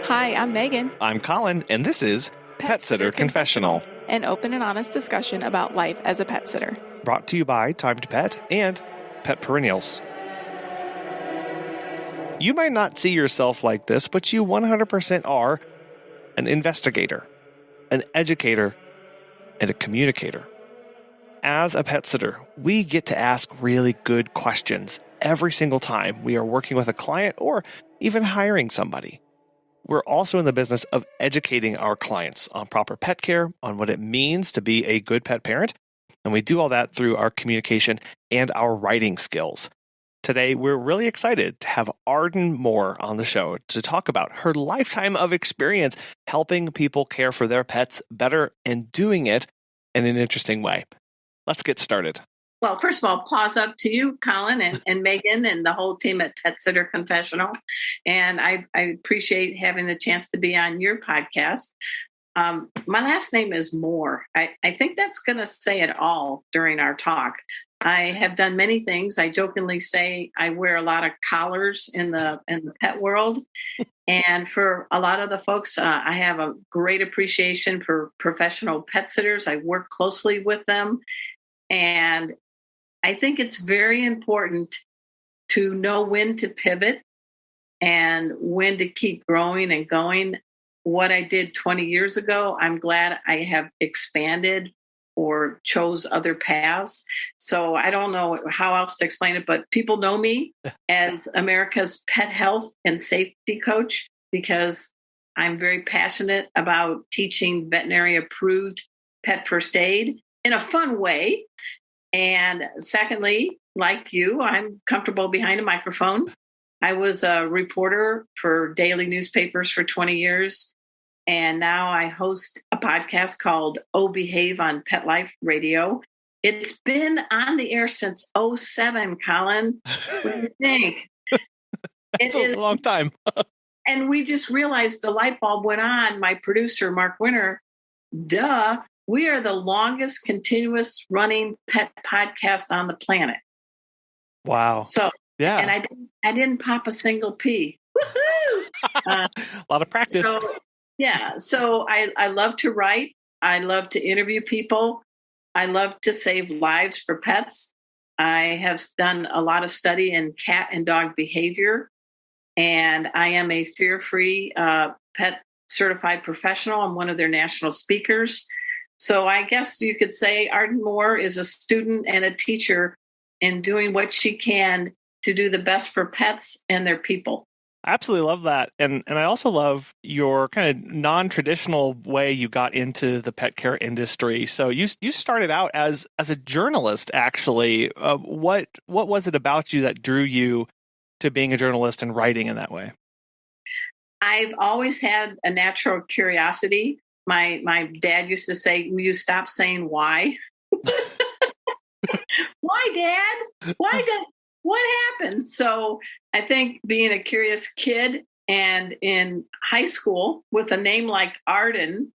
Hi, I'm Megan. I'm Colin, and this is Pet Sitter Confessional, an open and honest discussion about life as a pet sitter. Brought to you by Time to Pet and Pet Perennials. You might not see yourself like this, but you 100% are an investigator, an educator, and a communicator. As a pet sitter, we get to ask really good questions every single time we are working with a client or even hiring somebody. We're also in the business of educating our clients on proper pet care, on what it means to be a good pet parent, and we do all that through our communication and our writing skills. Today, we're really excited to have Arden Moore on the show to talk about her lifetime of experience helping people care for their pets better and doing it in an interesting way. Let's get started. Well, first of all, paws up to you, Colin, and Megan, and the whole team at Pet Sitter Confessional. And I appreciate having the chance to be on your podcast. My last name is Moore. I think that's going to say it all during our talk. I have done many things. I jokingly say I wear a lot of collars in the pet world. And for a lot of the folks, I have a great appreciation for professional pet sitters. I work closely with them. And I think it's very important to know when to pivot and when to keep growing and going. What I did 20 years ago, I'm glad I have expanded or chose other paths. So I don't know how else to explain it, but people know me as America's pet health and safety coach because I'm very passionate about teaching veterinary approved pet first aid in a fun way. And secondly, like you, I'm comfortable behind a microphone. I was a reporter for daily newspapers for 20 years. And now I host a podcast called Oh Behave on Pet Life Radio. It's been on the air since 2007, Colin. What do you think? It's a long time. And we just realized the light bulb went on. My producer, Mark Winter, we are the longest continuous running pet podcast on the planet. Wow. So, yeah. And I didn't pop a single pee. Woohoo! A lot of practice. So I love to write. I love to interview people. I love to save lives for pets. I have done a lot of study in cat and dog behavior. And I am a fear-free pet certified professional. I'm one of their national speakers. So I guess you could say Arden Moore is a student and a teacher in doing what she can to do the best for pets and their people. I absolutely love that. And I also love your kind of non-traditional way you got into the pet care industry. So you started out as a journalist, actually. What was it about you that drew you to being a journalist and writing in that way? I've always had a natural curiosity. My dad used to say, "Will you stop saying why?" Why, Dad? What happened? So I think being a curious kid and in high school with a name like Arden,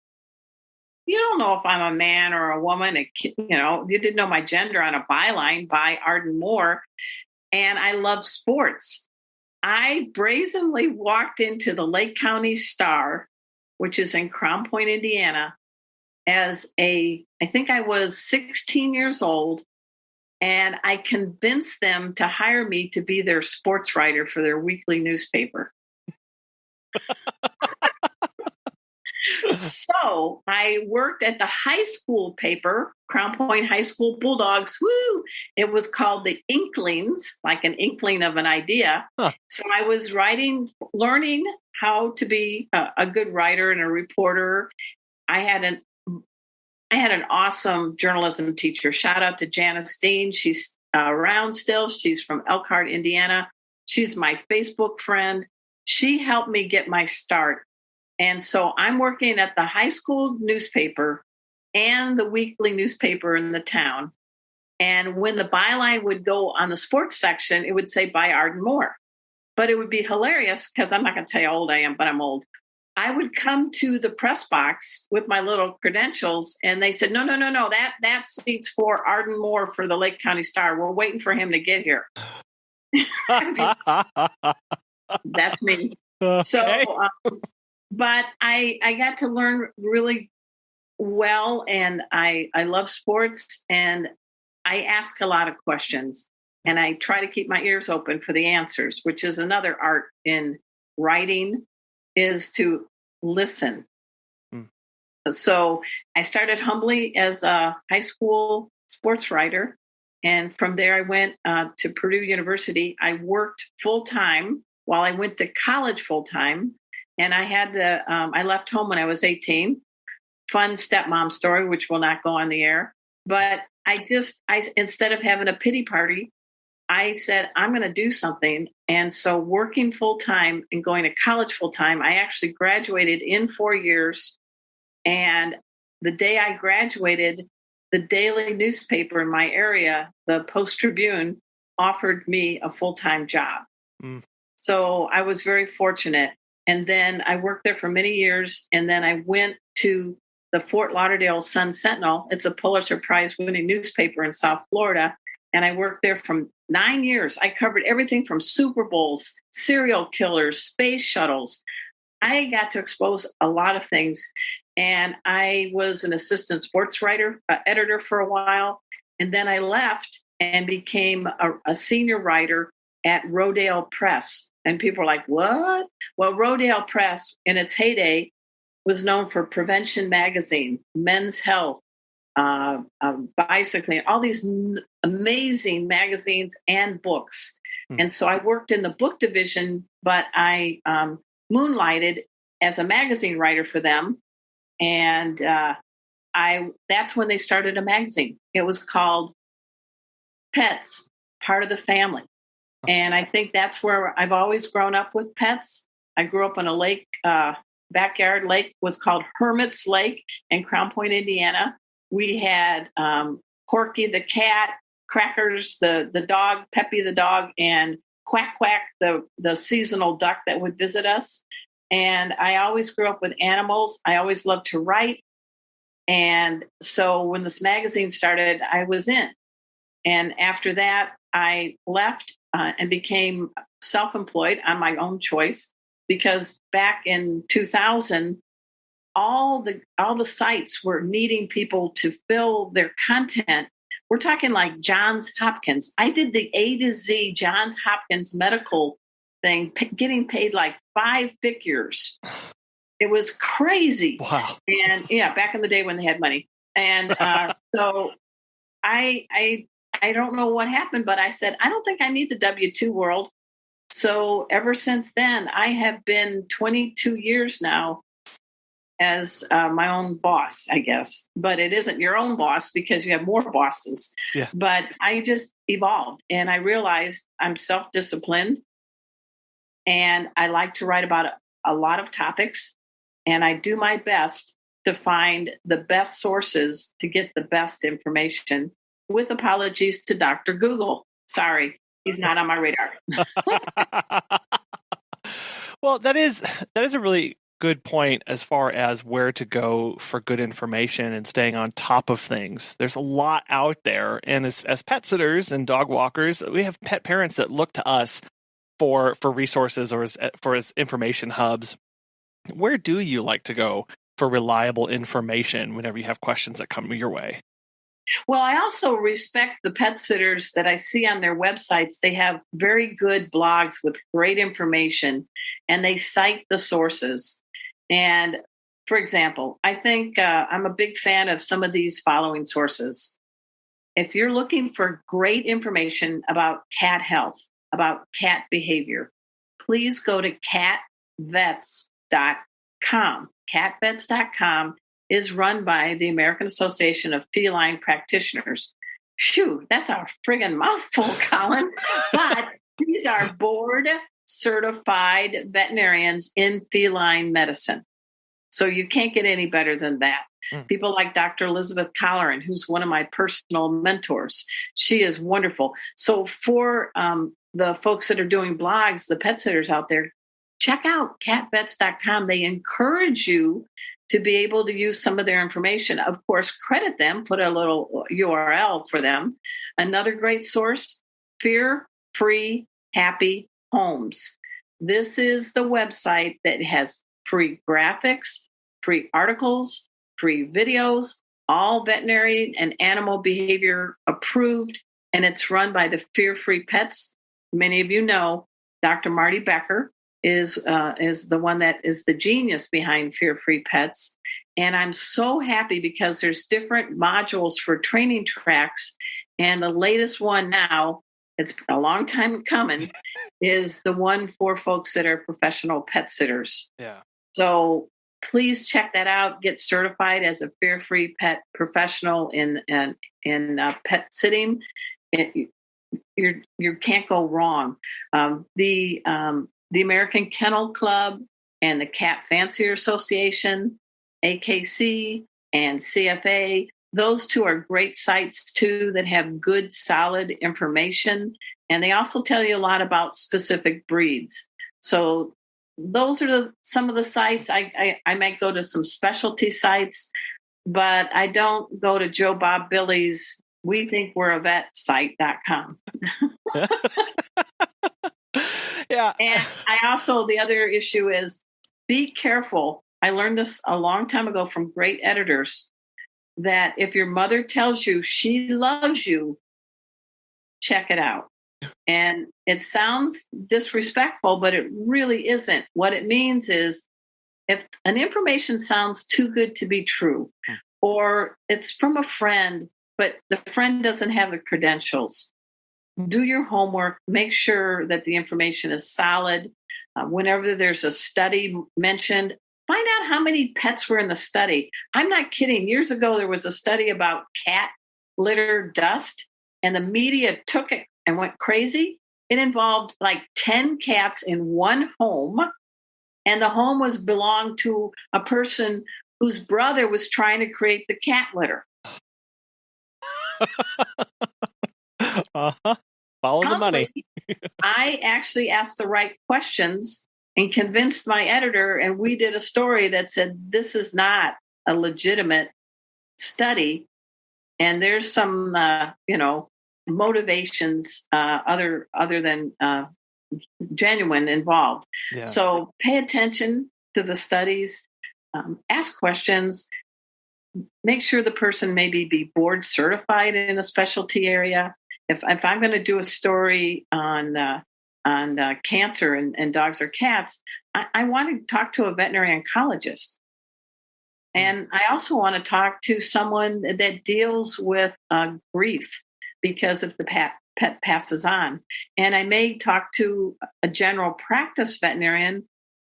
you don't know if I'm a man or a woman. You didn't know my gender on a byline by Arden Moore. And I love sports. I brazenly walked into the Lake County Star, which is in Crown Point, Indiana, I think I was 16 years old, and I convinced them to hire me to be their sports writer for their weekly newspaper. So I worked at the high school paper, Crown Point High School Bulldogs. Woo! It was called the Inklings, like an inkling of an idea. Huh. So I was learning how to be a good writer and a reporter. I had an awesome journalism teacher. Shout out to Janice Dean. She's around still. She's from Elkhart, Indiana. She's my Facebook friend. She helped me get my start. And so I'm working at the high school newspaper and the weekly newspaper in the town. And when the byline would go on the sports section, it would say by Arden Moore. But it would be hilarious because I'm not going to tell you how old I am, but I'm old. I would come to the press box with my little credentials and they said, no, that seat's for Arden Moore for the Lake County Star. We're waiting for him to get here. That's me. Okay. So but I got to learn really well, and I love sports, and I ask a lot of questions, and I try to keep my ears open for the answers, which is another art in writing, is to listen. Mm. So I started humbly as a high school sports writer. And from there, I went to Purdue University. I worked full time while I went to college full time. And I had to, I left home when I was 18. Fun stepmom story, which will not go on the air. But instead of having a pity party, I said, I'm going to do something. And so working full time and going to college full time, I actually graduated in 4 years. And the day I graduated, the daily newspaper in my area, the Post Tribune, offered me a full-time job. Mm. So I was very fortunate. And then I worked there for many years. And then I went to the Fort Lauderdale Sun Sentinel. It's a Pulitzer Prize winning newspaper in South Florida. And I worked there for 9 years. I covered everything from Super Bowls, serial killers, space shuttles. I got to expose a lot of things. And I was an assistant sports writer, editor for a while. And then I left and became a senior writer at Rodale Press. And people are like, what? Well, Rodale Press in its heyday was known for Prevention Magazine, Men's Health, Bicycling, all these amazing magazines and books. And so I worked in the book division, but I moonlighted as a magazine writer for them. And that's when they started a magazine. It was called Pets, Part of the Family. And I think that's where I've always grown up with pets. I grew up on a lake, backyard lake was called Hermit's Lake in Crown Point, Indiana. We had Corky the cat, Crackers the dog, Peppy the dog, and Quack Quack the seasonal duck that would visit us. And I always grew up with animals. I always loved to write. And so when this magazine started, I was in. And after that, I left and became self-employed on my own choice, because back in 2000, all the sites were needing people to fill their content. We're talking like Johns Hopkins. I did the A to Z Johns Hopkins medical thing, getting paid like 5 figures. It was crazy. Wow. And yeah, back in the day when they had money. And so I don't know what happened, but I said, I don't think I need the W-2 world. So ever since then, I have been 22 years now as my own boss, I guess. But it isn't your own boss because you have more bosses. Yeah. But I just evolved, and I realized I'm self-disciplined, and I like to write about a lot of topics, and I do my best to find the best sources to get the best information, with apologies to Dr. Google. Sorry, he's not on my radar. Well, that is a really good point as far as where to go for good information and staying on top of things. There's a lot out there, and as pet sitters and dog walkers, we have pet parents that look to us for resources or as information hubs. Where do you like to go for reliable information whenever you have questions that come your way? Well, I also respect the pet sitters that I see on their websites. They have very good blogs with great information, and they cite the sources. And for example, I think I'm a big fan of some of these following sources. If you're looking for great information about cat health, about cat behavior, please go to catvets.com. Catvets.com is run by the American Association of Feline Practitioners. Phew, that's a friggin' mouthful, Colin. But these are board certified veterinarians in feline medicine. So you can't get any better than that. People like Dr. Elizabeth Colleran, who's one of my personal mentors. She is wonderful. So for the folks that are doing blogs, the pet sitters out there, check out catvets.com. They encourage you to be able to use some of their information. Of course, credit them, put a little URL for them. Another great source, Fear Free Happy Homes. This is the website that has free graphics, free articles, free videos, all veterinary and animal behavior approved. And it's run by the Fear Free Pets. Many of you know Dr. Marty Becker is the one that is the genius behind Fear Free Pets. And I'm so happy because there's different modules for training tracks. And the latest one now, it's a long time coming, is the one for folks that are professional pet sitters. Yeah. So please check that out. Get certified as a fear-free pet professional in pet sitting. You can't go wrong. The American Kennel Club and the Cat Fancier Association, AKC, and CFA. Those two are great sites too that have good, solid information. And they also tell you a lot about specific breeds. So those are some of the sites. I might go to some specialty sites, but I don't go to Joe Bob Billy's we think we're a vet site.com. Yeah. And the other issue is be careful. I learned this a long time ago from great editors that if your mother tells you she loves you, check it out. And it sounds disrespectful, but it really isn't. What it means is if an information sounds too good to be true, or it's from a friend, but the friend doesn't have the credentials, do your homework, make sure that the information is solid. Whenever there's a study mentioned, find out how many pets were in the study. I'm not kidding. Years ago, there was a study about cat litter dust, and the media took it and went crazy. It involved like 10 cats in one home, and the home belonged to a person whose brother was trying to create the cat litter. Follow the money. I actually asked the right questions and convinced my editor, and we did a story that said this is not a legitimate study, and there's some motivations other than genuine involved. Yeah. So pay attention to the studies, ask questions, make sure the person maybe be board certified in a specialty area. If I'm going to do a story on cancer in dogs or cats, I want to talk to a veterinary oncologist. And I also want to talk to someone that deals with grief because if the pet passes on. And I may talk to a general practice veterinarian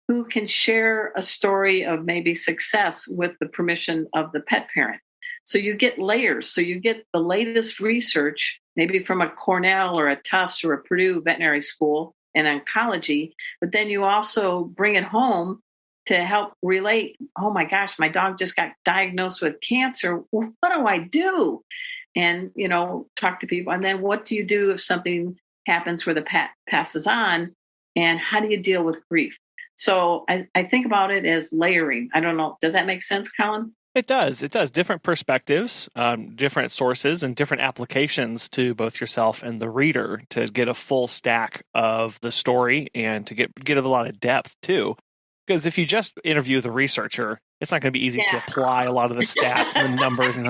who can share a story of maybe success with the permission of the pet parent. So you get layers. So you get the latest research, maybe from a Cornell or a Tufts or a Purdue veterinary school in oncology, but then you also bring it home to help relate. Oh my gosh, my dog just got diagnosed with cancer. Well, what do I do? And, talk to people. And then what do you do if something happens where the pet passes on? And how do you deal with grief? So I think about it as layering. I don't know. Does that make sense, Colin? It does. It does. Different perspectives, different sources, and different applications to both yourself and the reader to get a full stack of the story and to get a lot of depth too. Because if you just interview the researcher, it's not going to be easy to apply a lot of the stats and the numbers and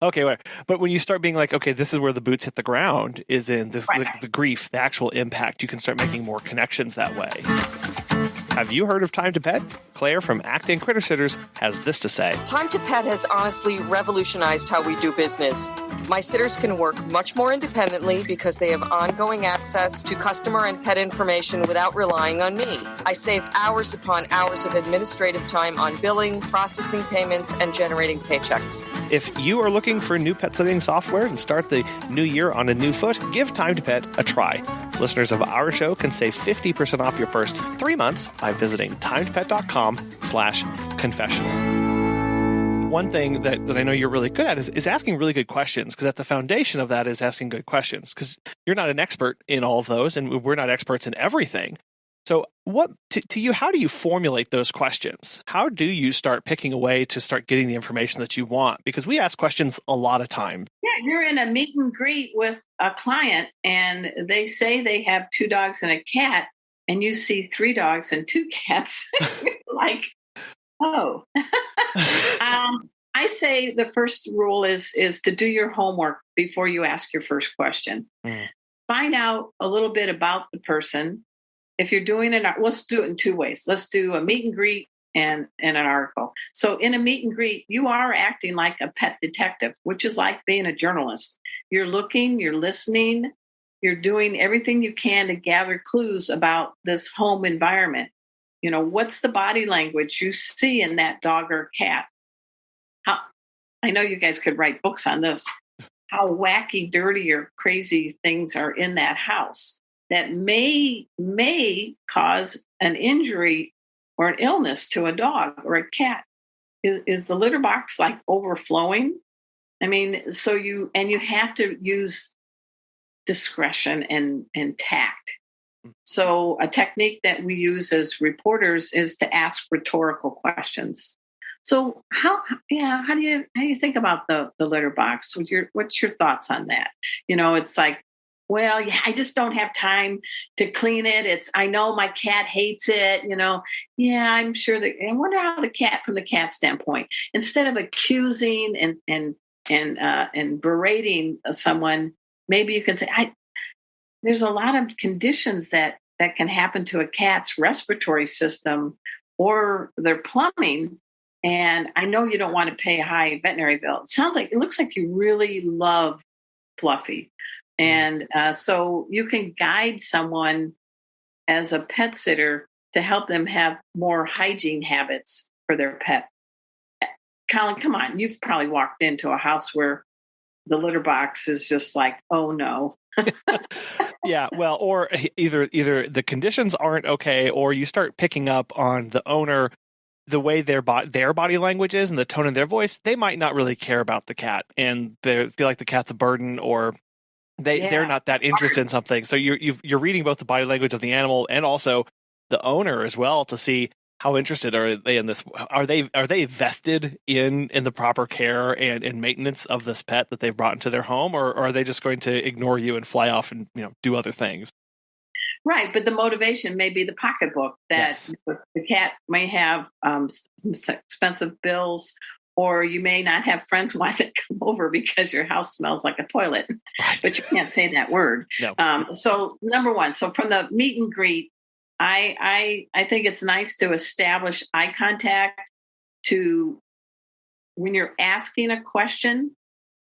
okay, whatever. But when you start being like, okay, this is where the boots hit the ground, is in this the grief, the actual impact, you can start making more connections that way. Have you heard of Time to Pet? Claire from Acting Critter Sitters has this to say. Time to Pet has honestly revolutionized how we do business. My sitters can work much more independently because they have ongoing access to customer and pet information without relying on me. I save hours upon hours of administrative time on billing, processing payments, and generating paychecks. If you are looking for new pet sitting software and start the new year on a new foot, give Time to Pet a try. Listeners of our show can save 50% off your first 3 months by visiting timetopet.com/confessional. One thing that I know you're really good at is asking really good questions, because at the foundation of that is asking good questions, because you're not an expert in all of those, and we're not experts in everything. So what to you, how do you formulate those questions? How do you start picking a way to start getting the information that you want? Because we ask questions a lot of times. Yeah, you're in a meet and greet with a client and they say they have 2 dogs and a cat, and you see 3 dogs and 2 cats. Like, Oh, I say the first rule is to do your homework before you ask your first question. Mm. Find out a little bit about the person. If you're doing let's do it in two ways. Let's do a meet and greet and an article. So in a meet and greet, you are acting like a pet detective, which is like being a journalist. You're looking, you're listening, you're doing everything you can to gather clues about this home environment. What's the body language you see in that dog or cat? I know you guys could write books on this. How wacky, dirty, or crazy things are in that house that may cause an injury or an illness to a dog or a cat. Is the litter box like overflowing? I mean, so you have to use discretion and tact. So a technique that we use as reporters is to ask rhetorical questions. So how do you think about the litter box? What's your thoughts on that? It's like, well, yeah, I just don't have time to clean it. I know my cat hates it. Yeah, I'm sure that. I wonder how from the cat standpoint, instead of accusing and berating someone, maybe you can say, there's a lot of conditions that can happen to a cat's respiratory system or their plumbing. And I know you don't want to pay a high veterinary bill. It looks like you really love Fluffy. And so you can guide someone as a pet sitter to help them have more hygiene habits for their pet. Colin, come on. You've probably walked into a house where the litter box is just like, oh no. Yeah, well, or either the conditions aren't okay, or you start picking up on the owner, the way their body language is and the tone of their voice. They might not really care about the cat, and they feel like the cat's a burden, or they're not that interested in something. So you're reading both the body language of the animal and also the owner as well to see how interested are they in this. Are they vested in the proper care and in maintenance of this pet that they've brought into their home, or are they just going to ignore you and fly off and do other things? Right, but the motivation may be the pocketbook that the cat may have some expensive bills, or you may not have friends want to come over because your house smells like a toilet, but you can't say that word. No. So number one, so from the meet and greet, I think it's nice to establish eye contact. When you're asking a question,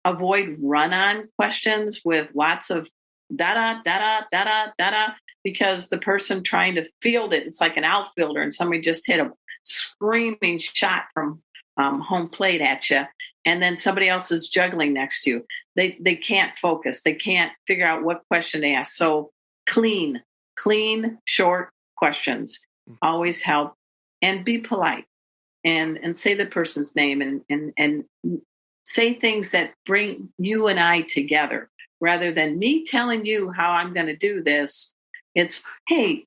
avoid run-on questions with lots of da-da, da-da, da-da, da-da, because the person trying to field it's like an outfielder and somebody just hit a screaming shot from home plate at you, and then somebody else is juggling next to you. They can't focus. They can't figure out what question to ask. So clean, short questions always help, and be polite and say the person's name and say things that bring you and I together rather than me telling you how I'm going to do this. It's, hey,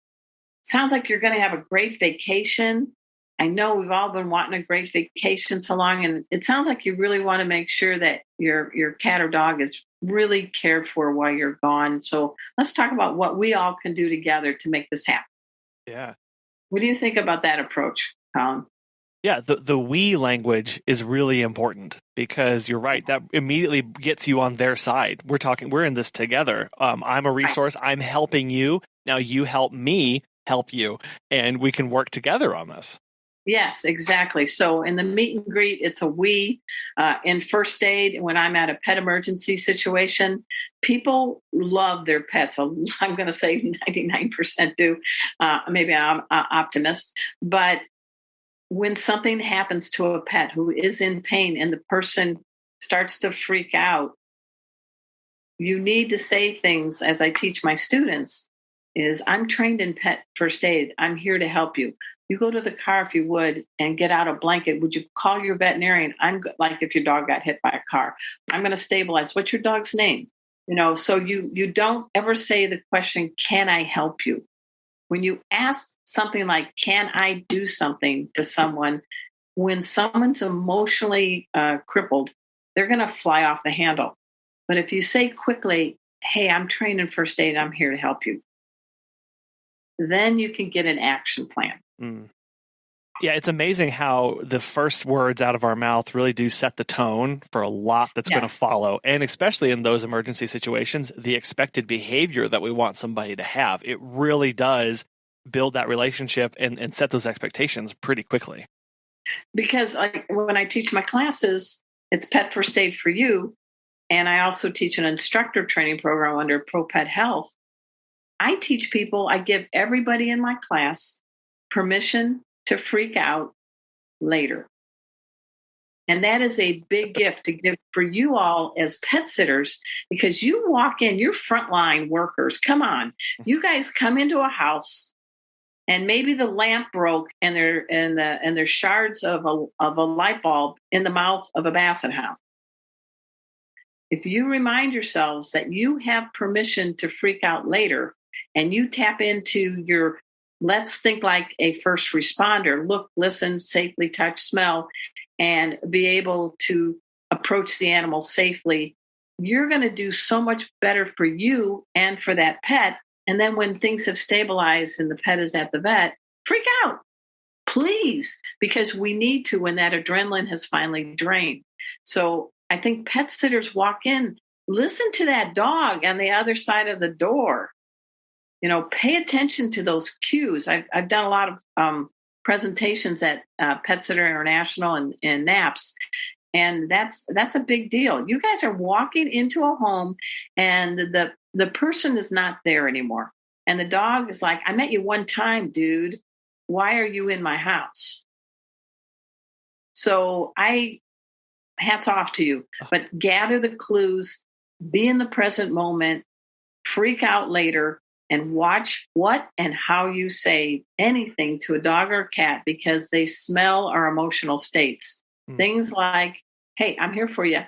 sounds like you're going to have a great vacation. I know we've all been wanting a great vacation so long, and it sounds like you really want to make sure that your cat or dog is really cared for while you're gone. So let's talk about what we all can do together to make this happen. Yeah. What do you think about that approach, Colin? Yeah, the we language is really important because you're right. That immediately gets you on their side. We're in this together. I'm a resource. I'm helping you. Now you help me help you, and we can work together on this. Yes, exactly. So in the meet and greet, it's a we. In first aid, when I'm at a pet emergency situation, people love their pets. I'm going to say 99% do. Maybe I'm an optimist. But when something happens to a pet who is in pain and the person starts to freak out, you need to say things, as I teach my students, is I'm trained in pet first aid. I'm here to help you. You go to the car if you would and get out a blanket. Would you call your veterinarian? Like if your dog got hit by a car, I'm going to stabilize. What's your dog's name? So you don't ever say the question, can I help you? When you ask something like, can I do something to someone, when someone's emotionally crippled, they're going to fly off the handle. But if you say quickly, hey, I'm trained in first aid, I'm here to help you, then you can get an action plan. Yeah, it's amazing how the first words out of our mouth really do set the tone for a lot that's going to follow. And especially in those emergency situations, the expected behavior that we want somebody to have, it really does build that relationship and set those expectations pretty quickly. Because when I teach my classes, it's Pet First Aid for You. And I also teach an instructor training program under Pro Pet Health. I teach people, I give everybody in my class permission to freak out later. And that is a big gift to give for you all as pet sitters, because you walk in, you're frontline workers. Come on, you guys come into a house and maybe the lamp broke and there's shards of a light bulb in the mouth of a basset hound. If you remind yourselves that you have permission to freak out later, and you tap into your, let's think like a first responder, look, listen, safely touch, smell, and be able to approach the animal safely, you're going to do so much better for you and for that pet. And then when things have stabilized and the pet is at the vet, freak out, please, because we need to when that adrenaline has finally drained. So I think pet sitters walk in, listen to that dog on the other side of the door. Pay attention to those cues. I've done a lot of presentations at Pet Sitter International and NAPS, and that's a big deal. You guys are walking into a home, and the person is not there anymore, and the dog is like, "I met you one time, dude. Why are you in my house?" So hats off to you, but gather the clues, be in the present moment, freak out later, and watch what and how you say anything to a dog or a cat, because they smell our emotional states. Things like, "Hey, I'm here for you.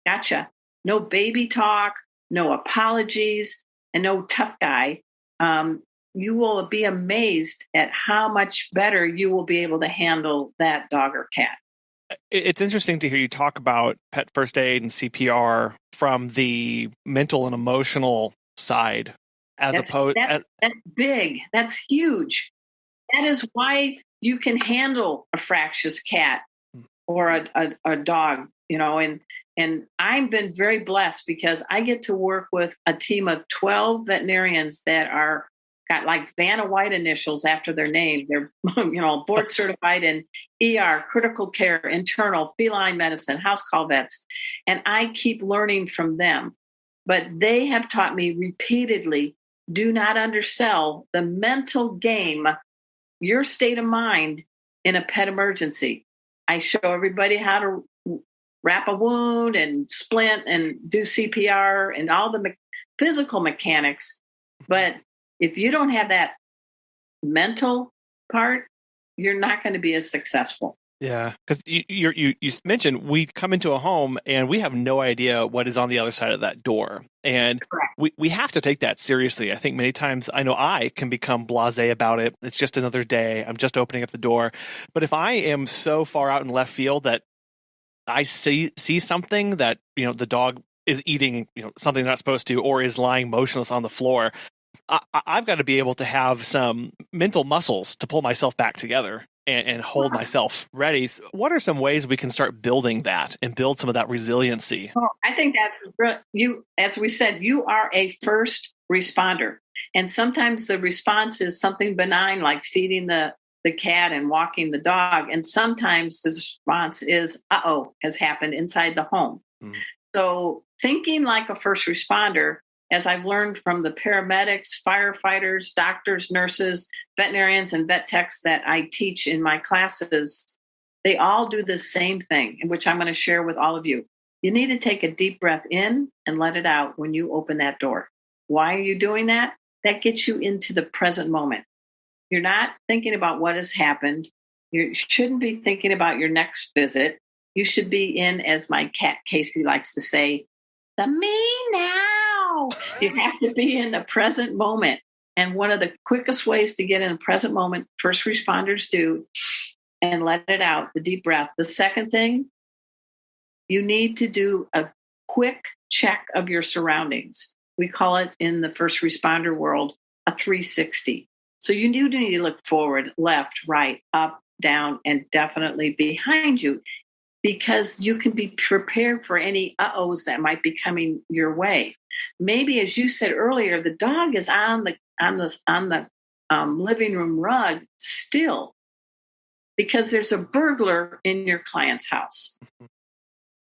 Gotcha." No baby talk, no apologies, and no tough guy. You will be amazed at how much better you will be able to handle that dog or cat. It's interesting to hear you talk about pet first aid and CPR from the mental and emotional side. That's big. That's huge. That is why you can handle a fractious cat or a dog, and I've been very blessed because I get to work with a team of 12 veterinarians that got like Vanna White initials after their name. They're, board certified in ER, critical care, internal, feline medicine, house call vets. And I keep learning from them. But they have taught me repeatedly, do not undersell the mental game, your state of mind in a pet emergency. I show everybody how to wrap a wound and splint and do CPR and all the physical mechanics. But if you don't have that mental part, you're not going to be as successful. Yeah, because you mentioned we come into a home and we have no idea what is on the other side of that door. And we have to take that seriously. I think many times, I know I can become blasé about it. It's just another day. I'm just opening up the door. But if I am so far out in left field that I see something that, the dog is eating, something they're not supposed to, or is lying motionless on the floor, I've got to be able to have some mental muscles to pull myself back together and hold myself ready. So what are some ways we can start building that and build some of that resiliency? Well, I think that's you. As we said, you are a first responder. And sometimes the response is something benign like feeding the cat and walking the dog. And sometimes the response is, has happened inside the home. So thinking like a first responder, as I've learned from the paramedics, firefighters, doctors, nurses, veterinarians, and vet techs that I teach in my classes, they all do the same thing, which I'm going to share with all of you. You need to take a deep breath in and let it out when you open that door. Why are you doing that? That gets you into the present moment. You're not thinking about what has happened. You shouldn't be thinking about your next visit. You should be in, as my cat Casey likes to say, the me now. You have to be in the present moment. And one of the quickest ways to get in the present moment, first responders do, and let it out, the deep breath. The second thing, you need to do a quick check of your surroundings. We call it in the first responder world a 360. So you do need to look forward, left, right, up, down and definitely behind you, because you can be prepared for any uh-ohs that might be coming your way. Maybe, as you said earlier, the dog is on the living room rug still because there's a burglar in your client's house.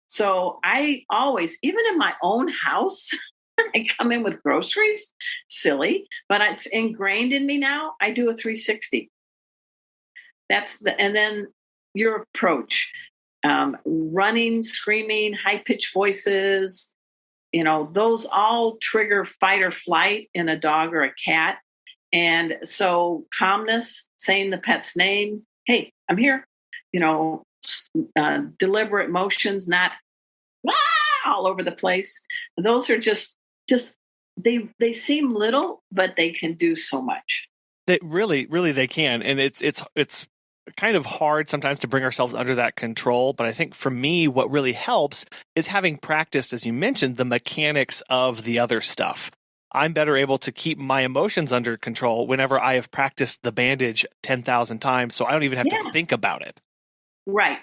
So I always, even in my own house, I come in with groceries, silly, but it's ingrained in me now. I do a 360. And then your approach, running, screaming, high-pitched voices, those all trigger fight or flight in a dog or a cat. And so calmness, saying the pet's name, hey, I'm here, deliberate motions, not all over the place. Those are just they seem little, but they can do so much. They really they can. And it's kind of hard sometimes to bring ourselves under that control. But I think for me, what really helps is having practiced, as you mentioned, the mechanics of the other stuff. I'm better able to keep my emotions under control whenever I have practiced the bandage 10,000 times. So I don't even have to think about it. Right.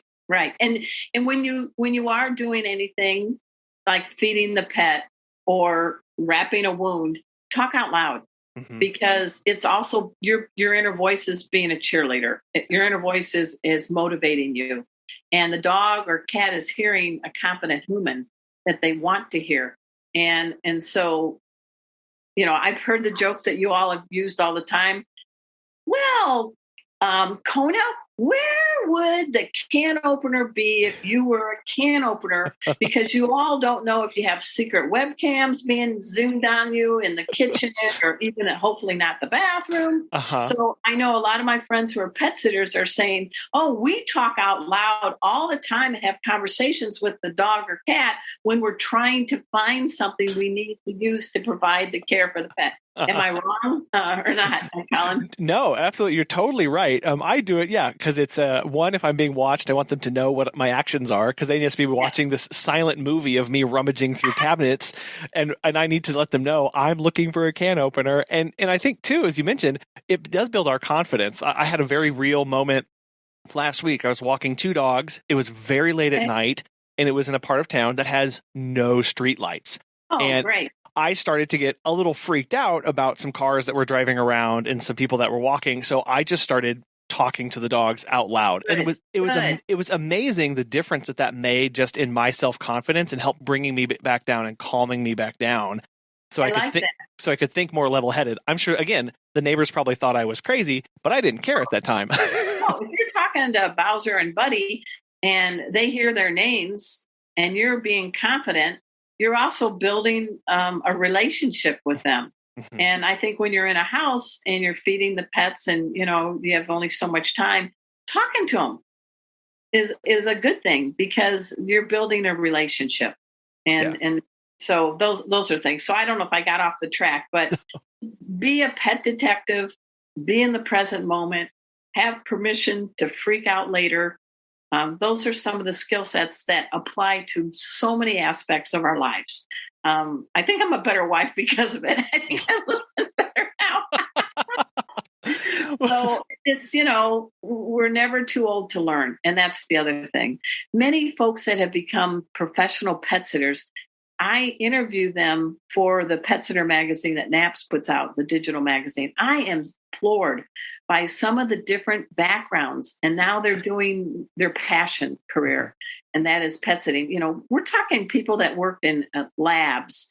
And when you are doing anything like feeding the pet or wrapping a wound, talk out loud. Mm-hmm. Because it's also your inner voice is being a cheerleader. Your inner voice is motivating you. And the dog or cat is hearing a competent human that they want to hear. And so, I've heard the jokes that you all have used all the time. Well, Kona, where would the can opener be if you were a can opener? Because you all don't know if you have secret webcams being zoomed on you in the kitchen or even hopefully not the bathroom. Uh-huh. So I know a lot of my friends who are pet sitters are saying, oh, we talk out loud all the time and have conversations with the dog or cat when we're trying to find something we need to use to provide the care for the pet. Am I wrong or not, Colin? No, absolutely. You're totally right. I do it, because it's one, if I'm being watched, I want them to know what my actions are, because they just be watching this silent movie of me rummaging through cabinets, and I need to let them know I'm looking for a can opener. And I think, too, as you mentioned, it does build our confidence. I had a very real moment last week. I was walking two dogs. It was very late at night, and it was in a part of town that has no streetlights. Oh, great. I started to get a little freaked out about some cars that were driving around and some people that were walking. So I just started talking to the dogs out loud. Good. And it was amazing the difference that made just in my self-confidence and helped bringing me back down and calming me back down. So I could think more level-headed. I'm sure, again, the neighbors probably thought I was crazy, but I didn't care at that time. No, if you're talking to Bowser and Buddy and they hear their names and you're being confident, you're also building a relationship with them. Mm-hmm. And I think when you're in a house and you're feeding the pets and, you have only so much time, talking to them is a good thing because you're building a relationship. And so those are things. So I don't know if I got off the track, but be a pet detective, be in the present moment, have permission to freak out later. Those are some of the skill sets that apply to so many aspects of our lives. I think I'm a better wife because of it. I think I listen better now. So it's, we're never too old to learn. And that's the other thing. Many folks that have become professional pet sitters, I interview them for the Pet Sitter magazine that NAPS puts out, the digital magazine. I am floored by some of the different backgrounds, and now they're doing their passion career, and that is pet sitting. We're talking people that worked in labs,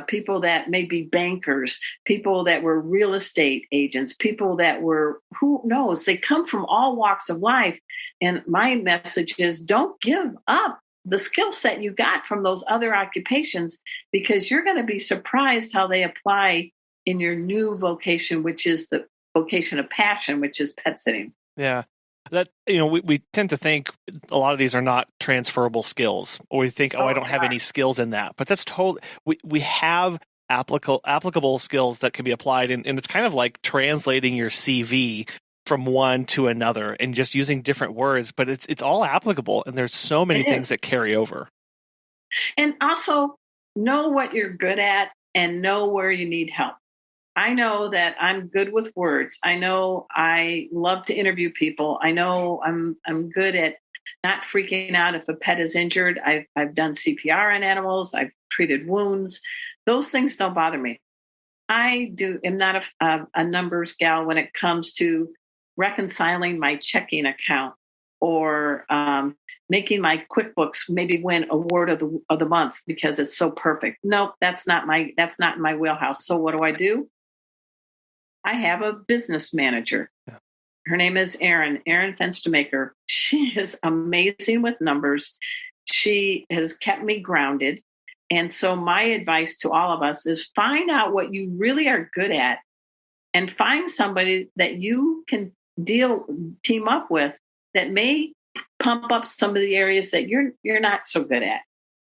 people that may be bankers, people that were real estate agents, people that were, who knows, they come from all walks of life. And my message is don't give up the skill set you got from those other occupations, because you're going to be surprised how they apply in your new vocation, which is the vocation of passion, which is pet sitting. Yeah. That, we tend to think a lot of these are not transferable skills, or we think, I don't have any skills in that, but that's totally, we have applicable skills that can be applied. And it's kind of like translating your CV from one to another and just using different words, but it's all applicable. And there's so many things that carry over. And also know what you're good at and know where you need help. I know that I'm good with words. I know I love to interview people. I know I'm good at not freaking out if a pet is injured. I've done CPR on animals. I've treated wounds. Those things don't bother me. Am not a numbers gal when it comes to reconciling my checking account or making my QuickBooks maybe win award of the month because it's so perfect. No, that's not in my wheelhouse. So what do? I have a business manager. Yeah. Her name is Erin Fenstermaker. She is amazing with numbers. She has kept me grounded. And so my advice to all of us is find out what you really are good at and find somebody that you can team up with that may pump up some of the areas that you're not so good at.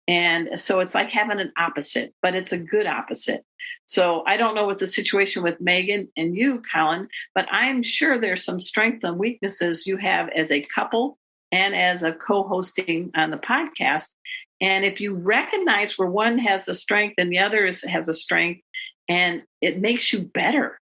And so it's like having an opposite, but it's a good opposite. So I don't know what the situation with Megan and you, Colin, but I'm sure there's some strengths and weaknesses you have as a couple and as a co-hosting on the podcast. And if you recognize where one has a strength and the other has a strength, and it makes you better.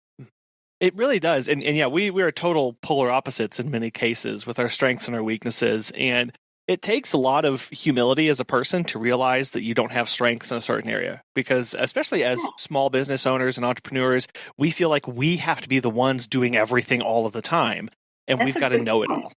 It really does. And yeah, we are total polar opposites in many cases with our strengths and our weaknesses. And it takes a lot of humility as a person to realize that you don't have strengths in a certain area, because especially as small business owners and entrepreneurs, we feel like we have to be the ones doing everything all of the time, and we've got to know it all.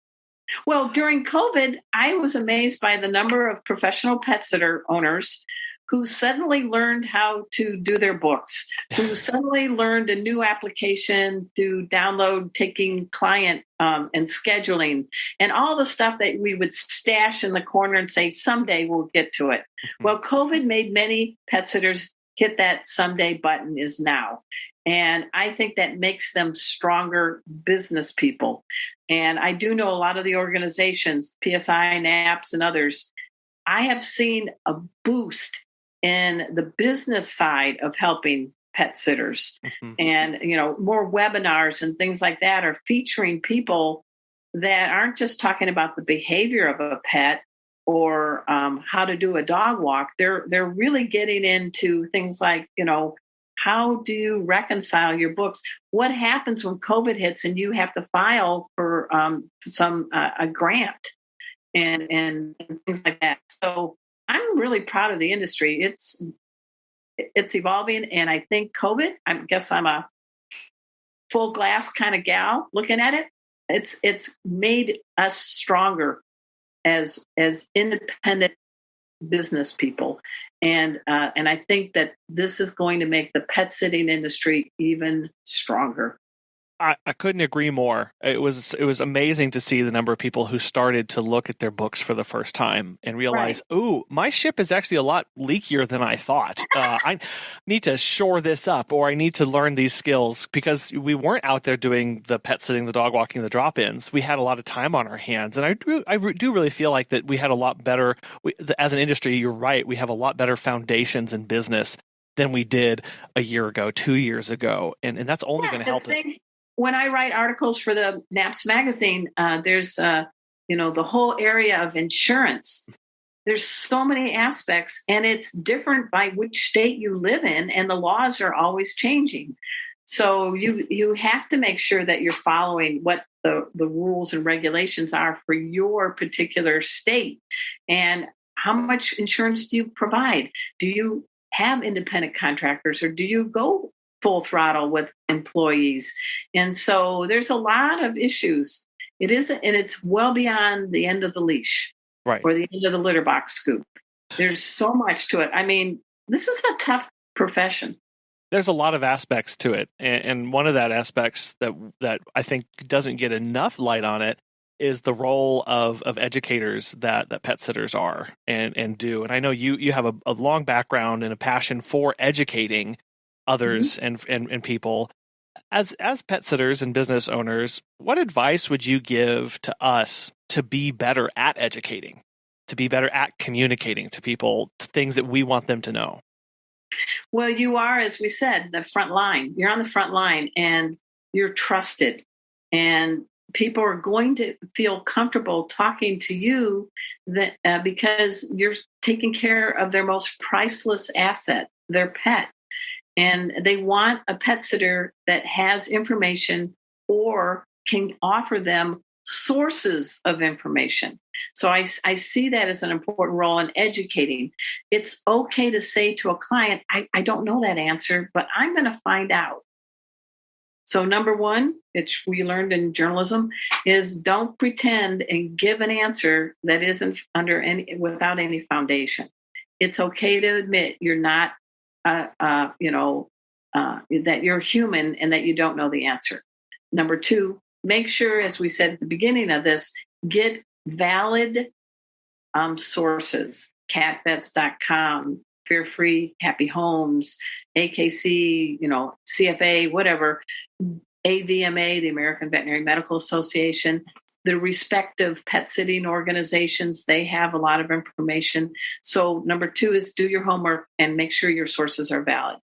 Well, during COVID, I was amazed by the number of professional pet sitter owners who suddenly learned how to do their books, who suddenly learned a new application to download, taking client and scheduling, and all the stuff that we would stash in the corner and say, someday we'll get to it. Mm-hmm. Well, COVID made many pet sitters hit that someday button is now. And I think that makes them stronger business people. And I do know a lot of the organizations, PSI, NAPS, and others, I have seen a boost in the business side of helping pet sitters. Mm-hmm. And, more webinars and things like that are featuring people that aren't just talking about the behavior of a pet or how to do a dog walk. They're really getting into things like, how do you reconcile your books? What happens when COVID hits and you have to file for a grant and things like that? So I'm really proud of the industry. It's evolving, and I think COVID, I guess I'm a full glass kind of gal looking at it. It's made us stronger as independent business people. And I think that this is going to make the pet sitting industry even stronger. I couldn't agree more. It was amazing to see the number of people who started to look at their books for the first time and realize, ooh, my ship is actually a lot leakier than I thought. I need to shore this up, or I need to learn these skills, because we weren't out there doing the pet sitting, the dog walking, the drop-ins. We had a lot of time on our hands. And I do really feel like that we had a lot better, as an industry, you're right, we have a lot better foundations in business than we did a year ago, 2 years ago. And that's only going to help it. When I write articles for the NAPS magazine, there's, the whole area of insurance. There's so many aspects, and it's different by which state you live in, and the laws are always changing. So you have to make sure that you're following what the rules and regulations are for your particular state. And how much insurance do you provide? Do you have independent contractors, or do you go full throttle with employees? And so there's a lot of issues. It isn't, and it's well beyond the end of the leash, right, or the end of the litter box scoop. There's so much to it. I mean, this is a tough profession. There's a lot of aspects to it. And one of that aspects that I think doesn't get enough light on it is the role of educators that pet sitters are and do. And I know you have a long background and a passion for educating others, mm-hmm. and people. As pet sitters and business owners, what advice would you give to us to be better at educating, to be better at communicating to people things that we want them to know? Well, you are, as we said, the front line. You're on the front line, and you're trusted, and people are going to feel comfortable talking to you because you're taking care of their most priceless asset, their pet. And they want a pet sitter that has information or can offer them sources of information. So I see that as an important role in educating. It's okay to say to a client, I don't know that answer, but I'm going to find out. So number one, which we learned in journalism, is don't pretend and give an answer that isn't without any foundation. It's okay to admit you're not, that you're human and that you don't know the answer. Number two, make sure, as we said at the beginning of this, get valid sources, catvets.com, Fear Free, Happy Homes, AKC, CFA, whatever, AVMA, the American Veterinary Medical Association, the respective pet sitting organizations, they have a lot of information. So number two is do your homework and make sure your sources are valid.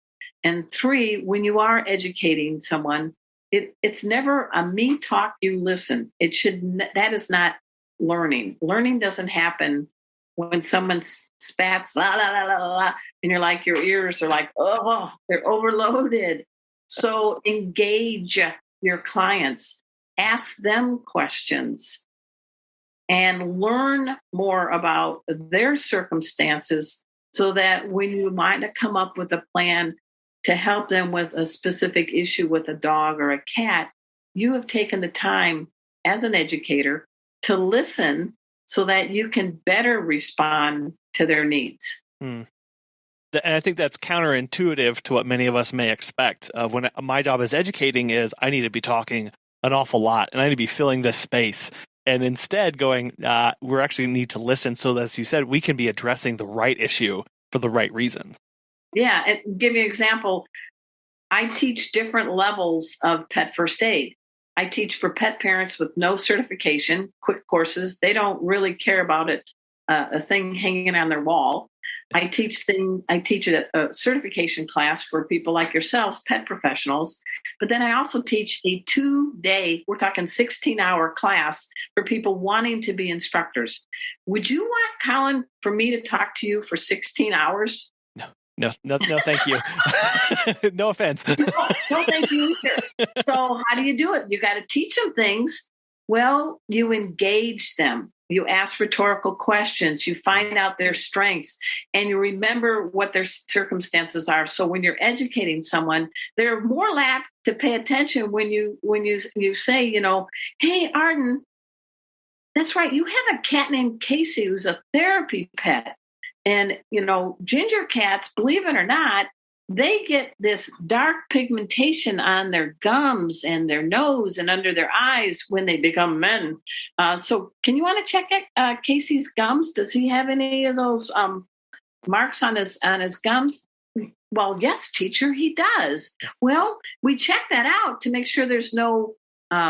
And three, when you are educating someone, it's never a me talk, you listen. That is not learning. Learning doesn't happen when someone spats, la, la, la, la, la, and you're like, your ears are like, oh, they're overloaded. So engage your clients, ask them questions, and learn more about their circumstances so that when you might come up with a plan to help them with a specific issue with a dog or a cat, you have taken the time as an educator to listen so that you can better respond to their needs. And I think that's counterintuitive to what many of us may expect. When my job as educating is I need to be talking an awful lot and I need to be filling this space. And instead we actually need to listen so that, as you said, we can be addressing the right issue for the right reason. Yeah. And give you an example. I teach different levels of pet first aid. I teach for pet parents with no certification, quick courses. They don't really care about it, a thing hanging on their wall. I teach a certification class for people like yourselves, pet professionals. But then I also teach a 2-day, we're talking 16-hour class for people wanting to be instructors. Would you want, Colin, for me to talk to you for 16 hours? No, thank you. No offense. No, thank you either. So how do you do it? You got to teach them things. Well, you engage them. You ask rhetorical questions. You find out their strengths, and you remember what their circumstances are. So when you're educating someone, they're more apt to pay attention when you say, hey, Arden, that's right. You have a cat named Casey who's a therapy pet. And, ginger cats, believe it or not, they get this dark pigmentation on their gums and their nose and under their eyes when they become men. So can you want to check Casey's gums? Does he have any of those marks on his gums? Well, yes, teacher, he does. Well, we check that out to make sure there's no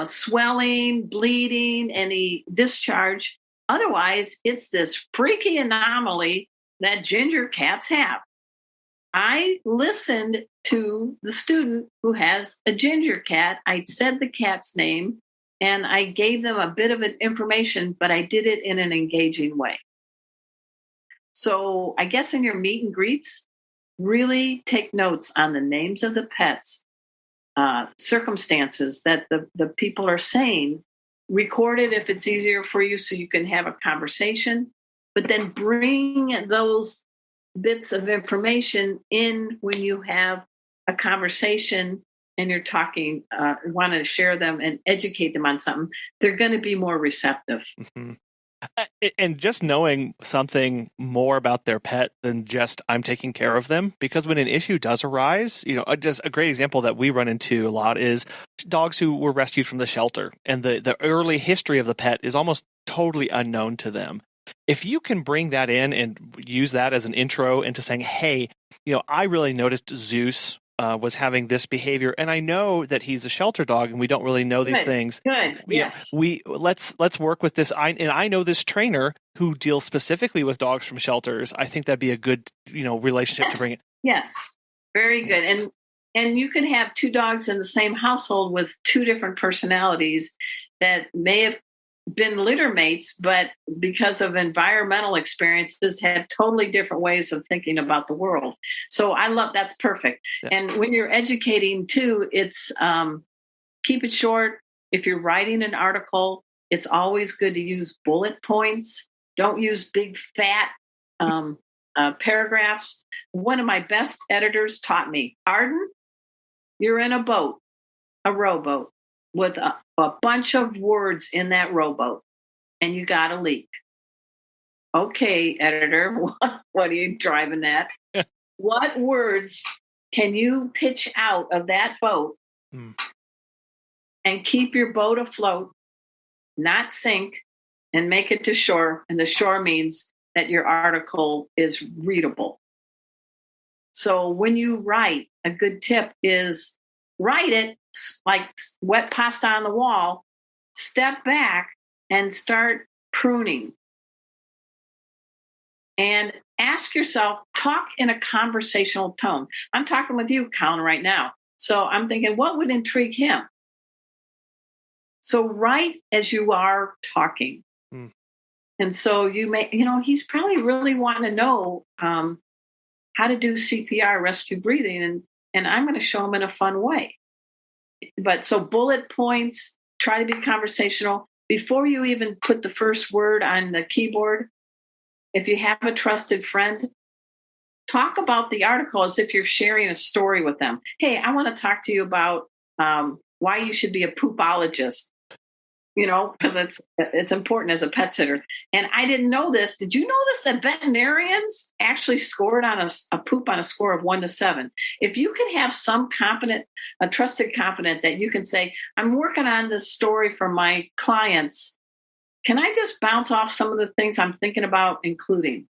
swelling, bleeding, any discharge. Otherwise, it's this freaky anomaly that ginger cats have. I listened to the student who has a ginger cat. I said the cat's name and I gave them a bit of information, but I did it in an engaging way. So I guess in your meet and greets, really take notes on the names of the pets, circumstances that the people are saying. Record it if it's easier for you so you can have a conversation. But then bring those bits of information in when you have a conversation and you're talking, want to share them and educate them on something. They're going to be more receptive. Mm-hmm. And just knowing something more about their pet than just I'm taking care of them, because when an issue does arise, just a great example that we run into a lot is dogs who were rescued from the shelter, and the early history of the pet is almost totally unknown to them. If you can bring that in and use that as an intro into saying, hey, I really noticed Zeus was having this behavior, and I know that he's a shelter dog, and we don't really know these things. Good. Yes. Let's work with this. I know this trainer who deals specifically with dogs from shelters. I think that'd be a good, relationship to bring it. Yes. Very good. And you can have two dogs in the same household with two different personalities that may have been litter mates, but because of environmental experiences, have totally different ways of thinking about the world. So I love that's perfect. Yeah. And when you're educating too, it's keep it short. If you're writing an article, it's always good to use bullet points. Don't use big fat paragraphs. One of my best editors taught me, Arden, you're in a boat, a rowboat, with a bunch of words in that rowboat, and you got a leak. Okay, editor, what are you driving at? What words can you pitch out of that boat and keep your boat afloat, not sink, and make it to shore? And the shore means that your article is readable. So when you write, a good tip is write it like wet pasta on the wall, step back and start pruning. And ask yourself, talk in a conversational tone. I'm talking with you, Colin, right now. So I'm thinking, what would intrigue him? So write as you are talking. And so you may, he's probably really wanting to know how to do CPR, rescue breathing, and I'm going to show him in a fun way. But so bullet points, try to be conversational. Before you even put the first word on the keyboard, if you have a trusted friend, talk about the article as if you're sharing a story with them. Hey, I want to talk to you about why you should be a poopologist. Because it's important as a pet sitter. And I didn't know this. Did you know this, that veterinarians actually scored on a poop on a score of 1 to 7? If you can have some a trusted confidant that you can say, I'm working on this story for my clients. Can I just bounce off some of the things I'm thinking about including?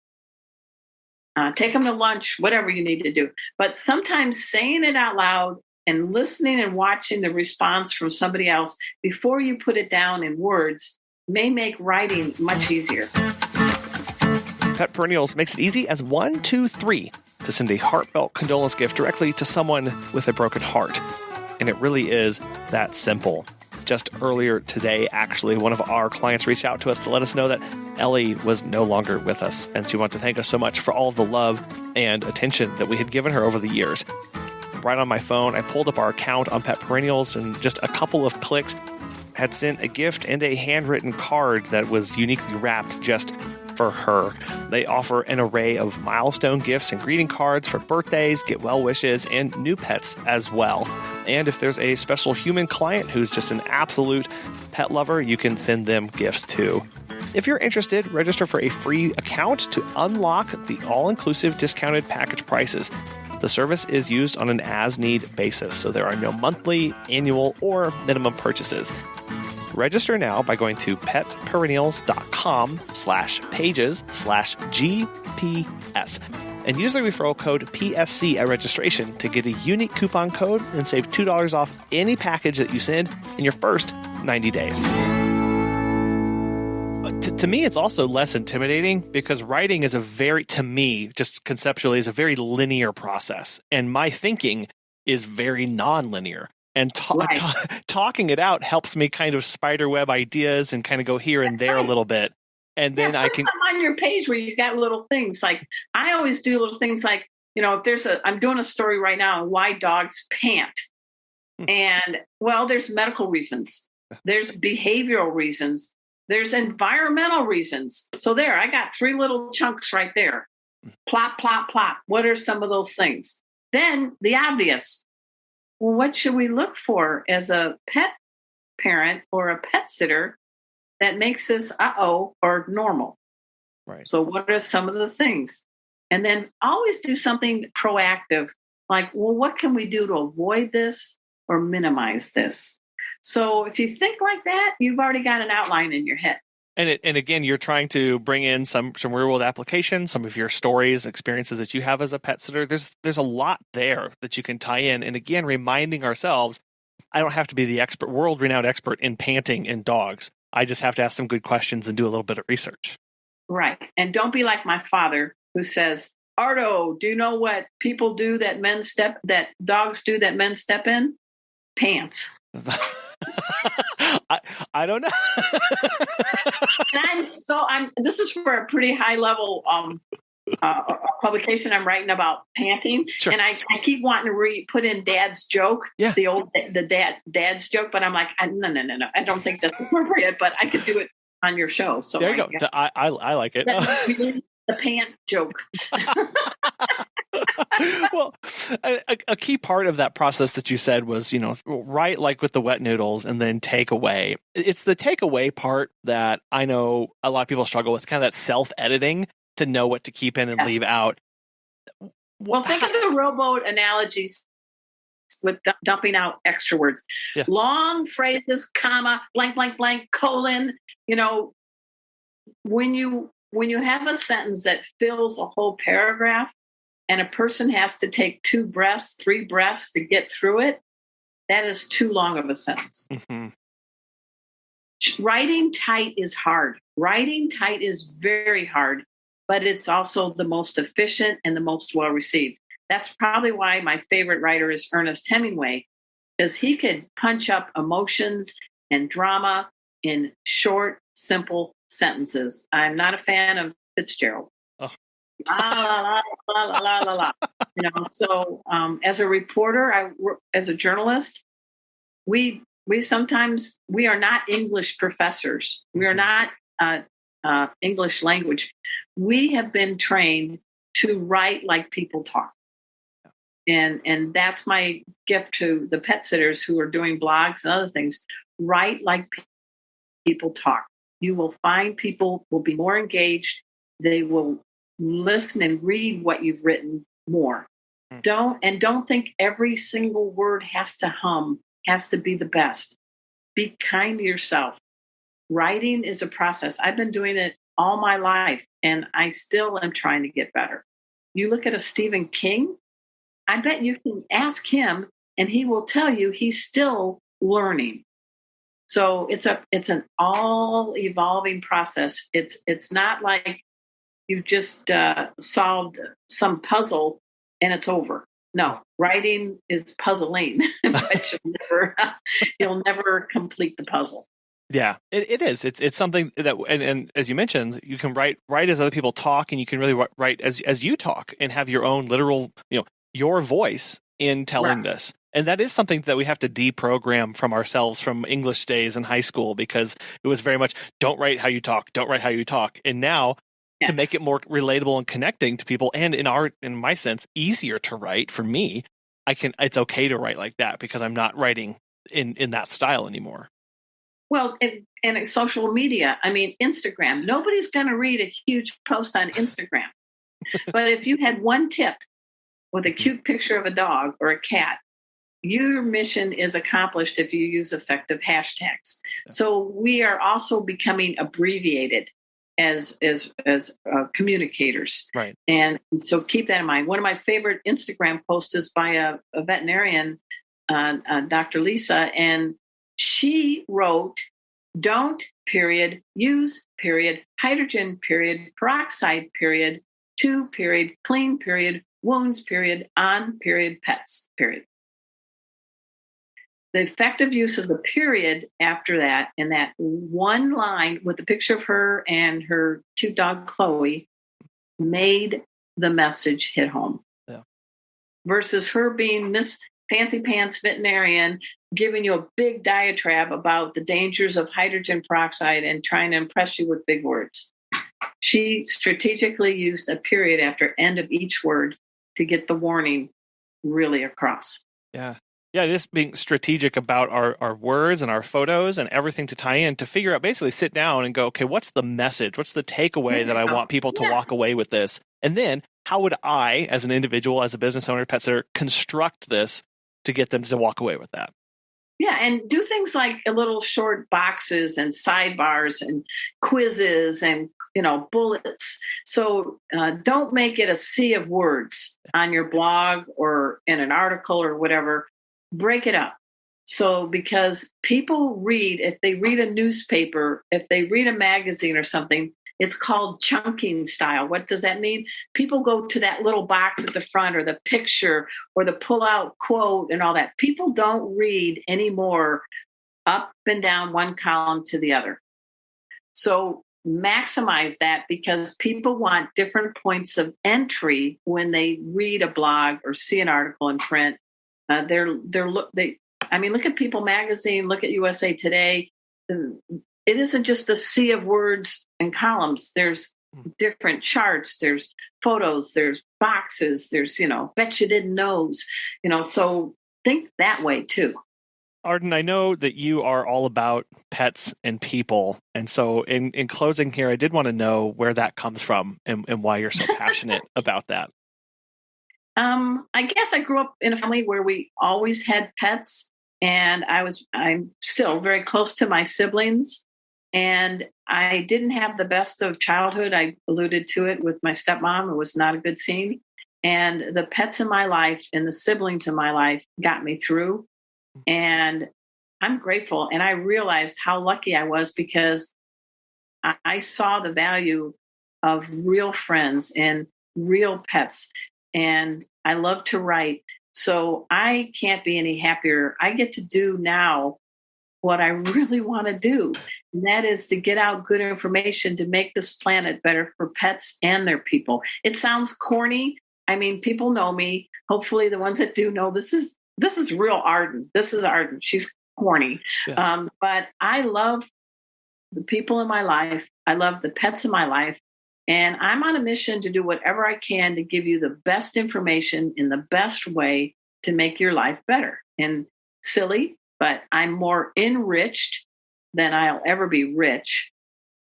Take them to lunch, whatever you need to do. But sometimes saying it out loud and listening and watching the response from somebody else before you put it down in words may make writing much easier. Pet Perennials makes it easy as 1, 2, 3 to send a heartfelt condolence gift directly to someone with a broken heart. And it really is that simple. Just earlier today, actually, one of our clients reached out to us to let us know that Ellie was no longer with us. And she wanted to thank us so much for all of the love and attention that we had given her over the years. Right on my phone, I pulled up our account on Pet Perennials, and just a couple of clicks had sent a gift and a handwritten card that was uniquely wrapped just for her. They offer an array of milestone gifts and greeting cards for birthdays, get well wishes, and new pets as well. And if there's a special human client who's just an absolute pet lover, you can send them gifts too. If you're interested, register for a free account to unlock the all-inclusive discounted package prices. The service is used on an as-need basis, so there are no monthly, annual, or minimum purchases. Register now by going to petperennials.com/pages/GPS and use the referral code PSC at registration to get a unique coupon code and save $2 off any package that you send in your first 90 days. To me, it's also less intimidating because writing is to me, just conceptually, is a very linear process. And my thinking is very non-linear. And talking it out helps me kind of spiderweb ideas and kind of go here and there a little bit. And then I can... Put some on your page where you've got little things. Like, I always do little things like, if I'm doing a story right now on why dogs pant. And, well, there's medical reasons. There's behavioral reasons. There's environmental reasons. So there, I got 3 little chunks right there. Plop, plop, plop. What are some of those things? Then the obvious. Well, what should we look for as a pet parent or a pet sitter that makes this or normal? Right. So what are some of the things? And then always do something proactive. Like, well, what can we do to avoid this or minimize this? So if you think like that, you've already got an outline in your head. And again, you're trying to bring in some real world applications, some of your stories, experiences that you have as a pet sitter. There's a lot there that you can tie in. And again, reminding ourselves, I don't have to be the world renowned expert in panting in dogs. I just have to ask some good questions and do a little bit of research. Right. And don't be like my father who says, Ardo, do you know what people do that dogs do that men step in? Pants. I don't know. And this is for a pretty high level publication I'm writing about panting. Sure. And I keep wanting to put in Dad's joke, Yeah. the dad's joke, but I'm like, no. I don't think that's appropriate, but I could do it on your show. So there you go. I like it. The pant joke. Well, a key part of that process that you said was, write like with the wet noodles and then take away. It's the takeaway part that I know a lot of people struggle with, kind of that self-editing to know what to keep in and leave out. Well, think of the rowboat analogies with dumping out extra words. Yeah. Long phrases, comma, blank, blank, blank, colon. When you have a sentence that fills a whole paragraph and a person has to take 2 breaths, 3 breaths to get through it, that is too long of a sentence. Mm-hmm. Writing tight is hard. Writing tight is very hard, but it's also the most efficient and the most well-received. That's probably why my favorite writer is Ernest Hemingway, because he could punch up emotions and drama in short, simple sentences. I'm not a fan of Fitzgerald. Oh. La, la, la, la, la, la. So as a reporter, as a journalist, we sometimes, we are not English professors. We are not English language. We have been trained to write like people talk. And that's my gift to the pet sitters who are doing blogs and other things. Write like people talk. You will find people will be more engaged. They will listen and read what you've written more. Don't think every single word has to be the best. Be kind to yourself. Writing is a process. I've been doing it all my life, and I still am trying to get better. You look at a Stephen King, I bet you can ask him, and he will tell you he's still learning. So it's an all evolving process. It's not like you just solved some puzzle and it's over. No, writing is puzzling, but you'll never complete the puzzle. Yeah, it is. It's something that, and as you mentioned, you can write as other people talk, and you can really write as you talk and have your own literal, your voice in telling this. And that is something that we have to deprogram from ourselves from English days in high school, because it was very much, don't write how you talk, don't write how you talk. And now to make it more relatable and connecting to people, and in my sense, easier to write for me, it's okay to write like that because I'm not writing in that style anymore. Well, and social media, I mean, Instagram, nobody's going to read a huge post on Instagram. But if you had one tip with a cute picture of a dog or a cat, your mission is accomplished if you use effective hashtags. So we are also becoming abbreviated as communicators. Right. And so keep that in mind. One of my favorite Instagram posts is by a veterinarian, Dr. Lisa, and she wrote, don't, period, use, period, hydrogen, period, peroxide, period, to, period, clean, period, wounds, period, on, period, pets, period. The effective use of the period after that, in that one line with a picture of her and her cute dog, Chloe, made the message hit home. Yeah. Versus her being Miss Fancy Pants veterinarian, giving you a big diatribe about the dangers of hydrogen peroxide and trying to impress you with big words. She strategically used a period after end of each word to get the warning really across. Yeah. Yeah, just being strategic about our words and our photos and everything to tie in, to figure out, basically sit down and go, okay, what's the message? What's the takeaway that I want people to walk away with this? And then how would I, as an individual, as a business owner, pet sitter, construct this to get them to walk away with that? Yeah, and do things like a little short boxes and sidebars and quizzes and, bullets. So don't make it a sea of words on your blog or in an article or whatever. Break it up. So because people read, if they read a newspaper, if they read a magazine or something, it's called chunking style. What does that mean? People go to that little box at the front or the picture or the pull out quote and all that. People don't read anymore up and down one column to the other. So maximize that, because people want different points of entry when they read a blog or see an article in print. Look at People Magazine, look at USA Today. It isn't just a sea of words and columns. There's different charts, there's photos, there's boxes, there's, bet you didn't knows, so think that way too. Arden, I know that you are all about pets and people. And so in closing here, I did want to know where that comes from and why you're so passionate about that. I guess I grew up in a family where we always had pets, and I'm still very close to my siblings, and I didn't have the best of childhood. I alluded to it with my stepmom. It was not a good scene. And the pets in my life and the siblings in my life got me through. And I'm grateful. And I realized how lucky I was, because I saw the value of real friends and real pets. And I love to write. So I can't be any happier. I get to do now what I really want to do. And that is to get out good information to make this planet better for pets and their people. It sounds corny. I mean, people know me. Hopefully the ones that do know this is real Arden. This is Arden. She's corny. Yeah. But I love the people in my life. I love the pets in my life. And I'm on a mission to do whatever I can to give you the best information in the best way to make your life better. And silly, but I'm more enriched than I'll ever be rich.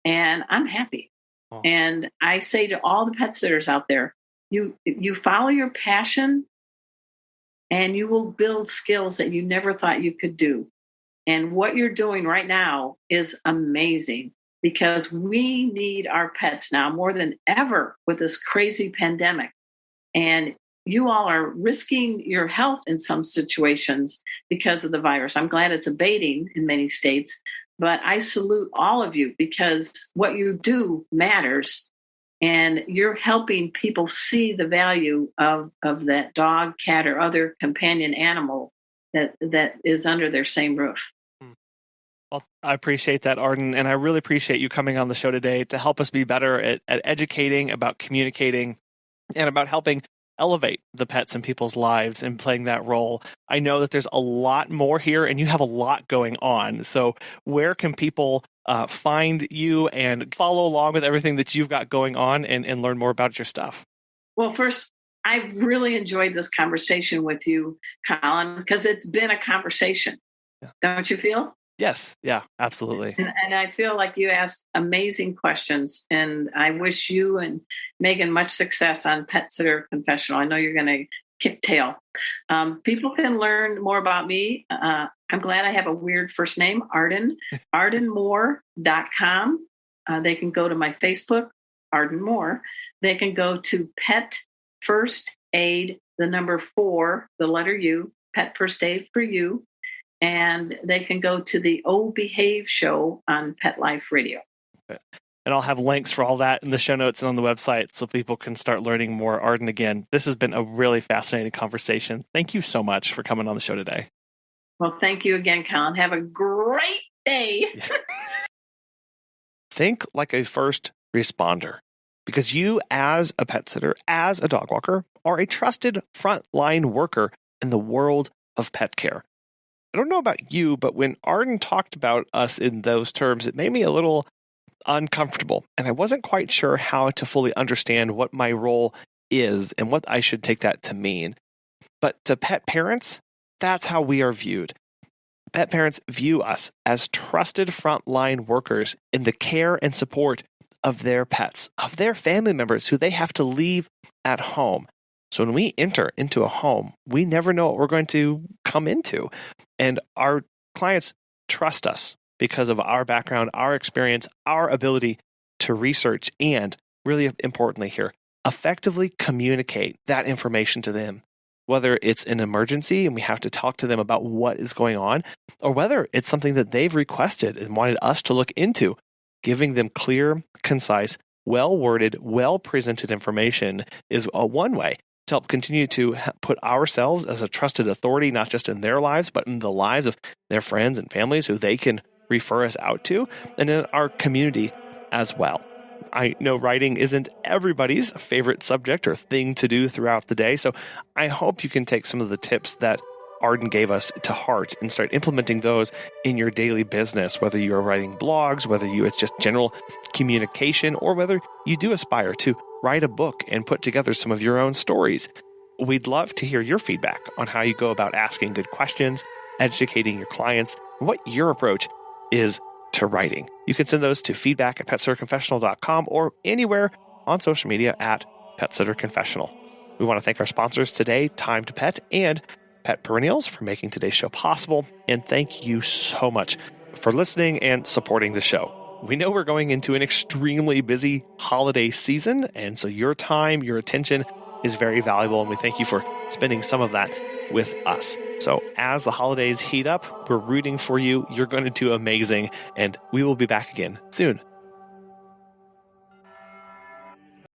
And I'm happy. Oh. And I say to all the pet sitters out there, you follow your passion, and you will build skills that you never thought you could do. And what you're doing right now is amazing, because we need our pets now more than ever with this crazy pandemic. And you all are risking your health in some situations because of the virus. I'm glad it's abating in many states, but I salute all of you, because what you do matters. And you're helping people see the value of that dog, cat, or other companion animal that is under their same roof. Well, I appreciate that, Arden, and I really appreciate you coming on the show today to help us be better at educating, about communicating, and about helping elevate the pets in people's lives and playing that role. I know that there's a lot more here, and you have a lot going on. So where can people find you and follow along with everything that you've got going on and learn more about your stuff? Well, first, I've really enjoyed this conversation with you, Colin, because it's been a conversation. Yeah. Don't you feel? Yes. Yeah, absolutely. And I feel like you asked amazing questions, and I wish you and Megan much success on Pet Sitter Confessional. I know you're going to kick tail. People can learn more about me. I'm glad I have a weird first name, Arden, ardenmoore.com. They can go to my Facebook, Arden Moore. They can go to Pet First Aid, the number 4, the letter U, Pet First Aid for You. And they can go to the Oh Behave show on Pet Life Radio. Okay. And I'll have links for all that in the show notes and on the website so people can start learning more. Arden, again, this has been a really fascinating conversation. Thank you so much for coming on the show today. Well, thank you again, Colin. Have a great day. Think like a first responder, because you, as a pet sitter, as a dog walker, are a trusted frontline worker in the world of pet care. I don't know about you, but when Arden talked about us in those terms, it made me a little uncomfortable, and I wasn't quite sure how to fully understand what my role is and what I should take that to mean. But to pet parents, that's how we are viewed. Pet parents view us as trusted frontline workers in the care and support of their pets, of their family members who they have to leave at home. So when we enter into a home, we never know what we're going to come into. And our clients trust us because of our background, our experience, our ability to research, and really importantly here, effectively communicate that information to them, whether it's an emergency and we have to talk to them about what is going on, or whether it's something that they've requested and wanted us to look into. Giving them clear, concise, well-worded, well-presented information is one way. to help continue to put ourselves as a trusted authority, not just in their lives, but in the lives of their friends and families who they can refer us out to, and in our community as well. I know writing isn't everybody's favorite subject or thing to do throughout the day, so I hope you can take some of the tips that Arden gave us to heart and start implementing those in your daily business, whether you're writing blogs, whether it's just general communication, or whether you do aspire to write a book and put together some of your own stories. We'd love to hear your feedback on how you go about asking good questions, educating your clients, and what your approach is to writing. You can send those to feedback@petsitterconfessional.com or anywhere on social media at PetSitterConfessional. We want to thank our sponsors today, Time to Pet and Pet Perennials, for making today's show possible. And thank you so much for listening and supporting the show. We know we're going into an extremely busy holiday season, and so your time, your attention is very valuable, and we thank you for spending some of that with us. So as the holidays heat up, we're rooting for you. You're going to do amazing, and we will be back again soon.